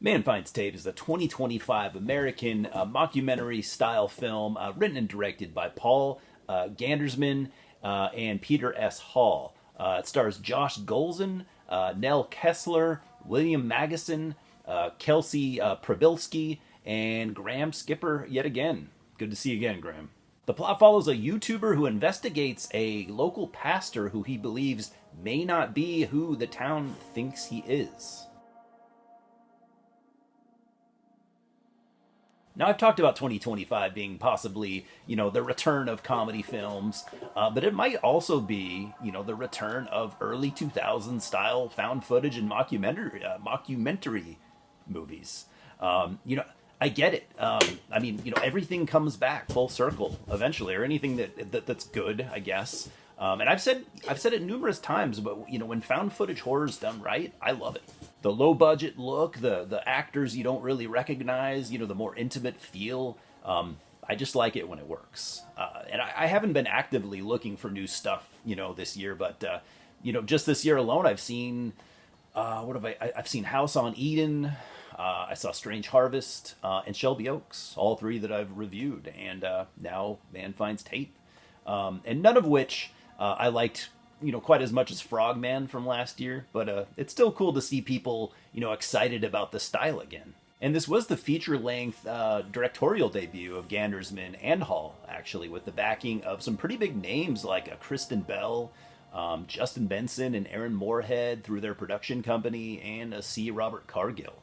Man Finds Tape is a 2025 American mockumentary-style film written and directed by Paul Gandersman and Peter S. Hall. It stars Josh Gholson, Nell Kessler, William Magnuson, Kelsey Pribilski, and Graham Skipper yet again. Good to see you again, Graham. The plot follows a YouTuber who investigates a local pastor who he believes may not be who the town thinks he is. Now, I've talked about 2025 being possibly, the return of comedy films, but it might also be, the return of early 2000s style found footage and mockumentary movies. I get it. Everything comes back full circle eventually, or anything that's good, I guess. And I've said it numerous times, but when found footage horror is done right, I love it. The low budget look, the actors you don't really recognize, the more intimate feel. I just like it when it works. And I haven't been actively looking for new stuff, this year, but just this year alone, I've seen I've seen House on Eden. I saw Strange Harvest and Shelby Oaks, all three that I've reviewed, and now Man Finds Tape, and none of which I liked, quite as much as Frogman from last year, but it's still cool to see people, excited about the style again. And this was the feature-length directorial debut of Gandersman and Hall, actually, with the backing of some pretty big names like Kristen Bell, Justin Benson, and Aaron Moorhead through their production company, and C. Robert Cargill.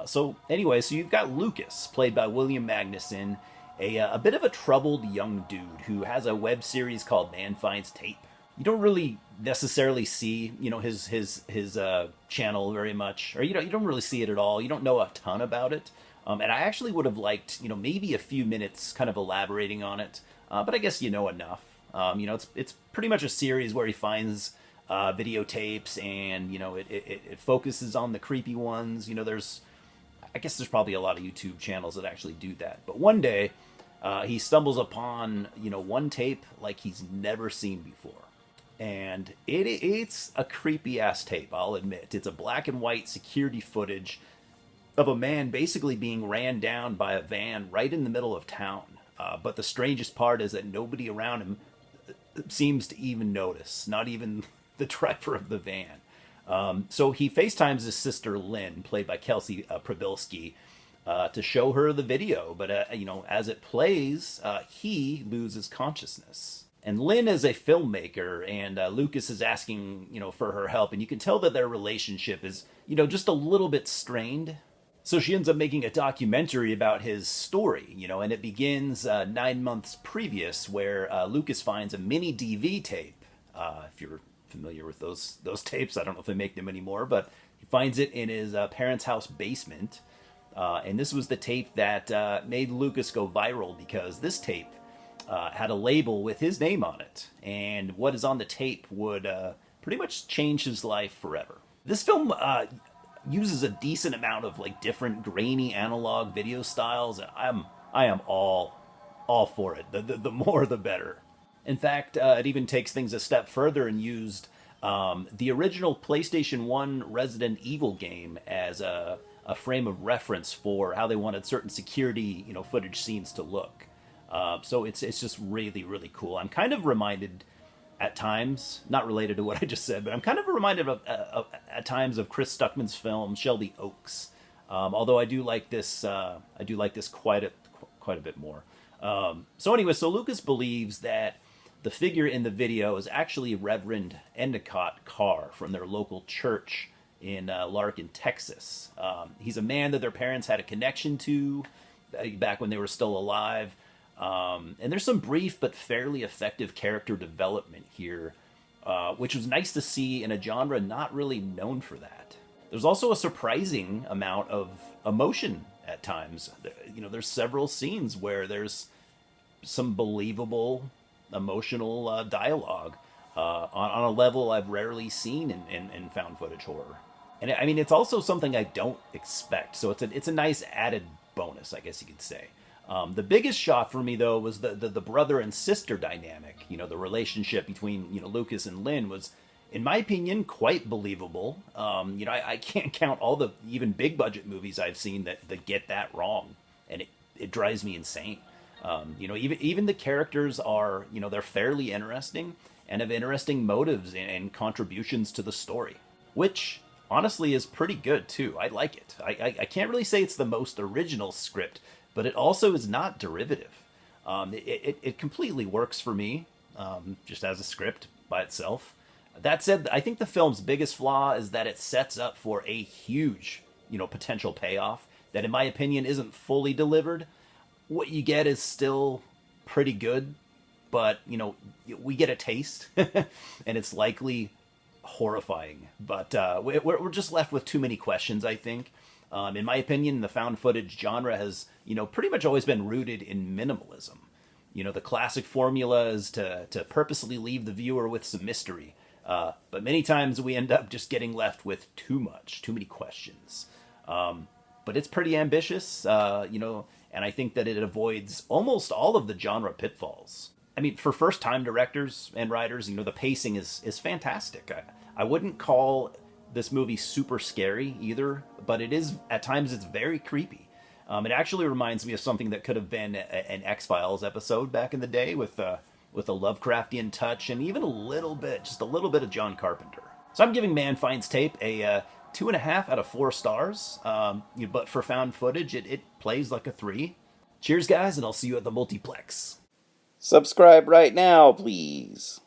So you've got Lucas, played by William Magnuson, a bit of a troubled young dude who has a web series called Man Finds Tape. You don't really necessarily see, his channel very much, or you don't really see it at all. You don't know a ton about it, and I actually would have liked, maybe a few minutes kind of elaborating on it, but I guess you know enough. It's pretty much a series where he finds videotapes, and it focuses on the creepy ones. I guess there's probably a lot of YouTube channels that actually do that. But one day, he stumbles upon, one tape like he's never seen before. And it's a creepy-ass tape, I'll admit. It's a black and white security footage of a man basically being ran down by a van right in the middle of town. But the strangest part is that nobody around him seems to even notice, not even the driver of the van. So he FaceTimes his sister Lynn, played by Kelsey Pribilski, to show her the video. But, as it plays, he loses consciousness. And Lynn is a filmmaker, and Lucas is asking, for her help. And you can tell that their relationship is, just a little bit strained. So she ends up making a documentary about his story, and it begins 9 months previous, where Lucas finds a mini DV tape. If you're familiar with those tapes, I don't know if they make them anymore, but he finds it in his parents' house basement. And this was the tape that made Lucas go viral, because this tape had a label with his name on it, and what is on the tape would pretty much change his life forever. This film uses a decent amount of different grainy analog video styles, and I am all for it. The more the better. In fact, it even takes things a step further and used the original PlayStation 1 Resident Evil game as a frame of reference for how they wanted certain security, footage scenes to look. So it's just really, really cool. I'm kind of reminded at times, not related to what I just said, but I'm kind of reminded of at times of Chris Stuckman's film Shelby Oaks. Although I do like this quite a bit more. So Lucas believes that the figure in the video is actually Reverend Endicott Carr from their local church in Larkin, Texas. He's a man that their parents had a connection to back when they were still alive. And there's some brief but fairly effective character development here, which was nice to see in a genre not really known for that. There's also a surprising amount of emotion at times. There's several scenes where there's some believable emotional dialogue on a level I've rarely seen in found footage horror. And it's also something I don't expect, so it's a nice added bonus, I guess you could say. The biggest shock for me, though, was the brother and sister dynamic. The relationship between Lucas and Lynn was in my opinion, quite believable. I can't count all the even big budget movies I've seen that get that wrong, and it drives me insane. Even the characters are, they're fairly interesting and have interesting motives and contributions to the story, which honestly is pretty good too. I like it. I can't really say it's the most original script, but it also is not derivative. It completely works for me, just as a script by itself. That said, I think the film's biggest flaw is that it sets up for a huge, potential payoff that, in my opinion, isn't fully delivered. What you get is still pretty good, but we get a taste, and it's likely horrifying. But we're just left with too many questions, I think. In my opinion, the found footage genre has pretty much always been rooted in minimalism. The classic formula is to purposely leave the viewer with some mystery. But many times we end up just getting left with too many questions. But it's pretty ambitious, and I think that it avoids almost all of the genre pitfalls. I mean, for first-time directors and writers, the pacing is fantastic. I wouldn't call this movie super scary either, but at times it's very creepy. It actually reminds me of something that could have been an X-Files episode back in the day with a Lovecraftian touch and even just a little bit of John Carpenter. So I'm giving Man Finds Tape a 2.5 out of 4 stars. But for found footage, it plays like a 3. Cheers, guys, and I'll see you at the multiplex. Subscribe right now, please.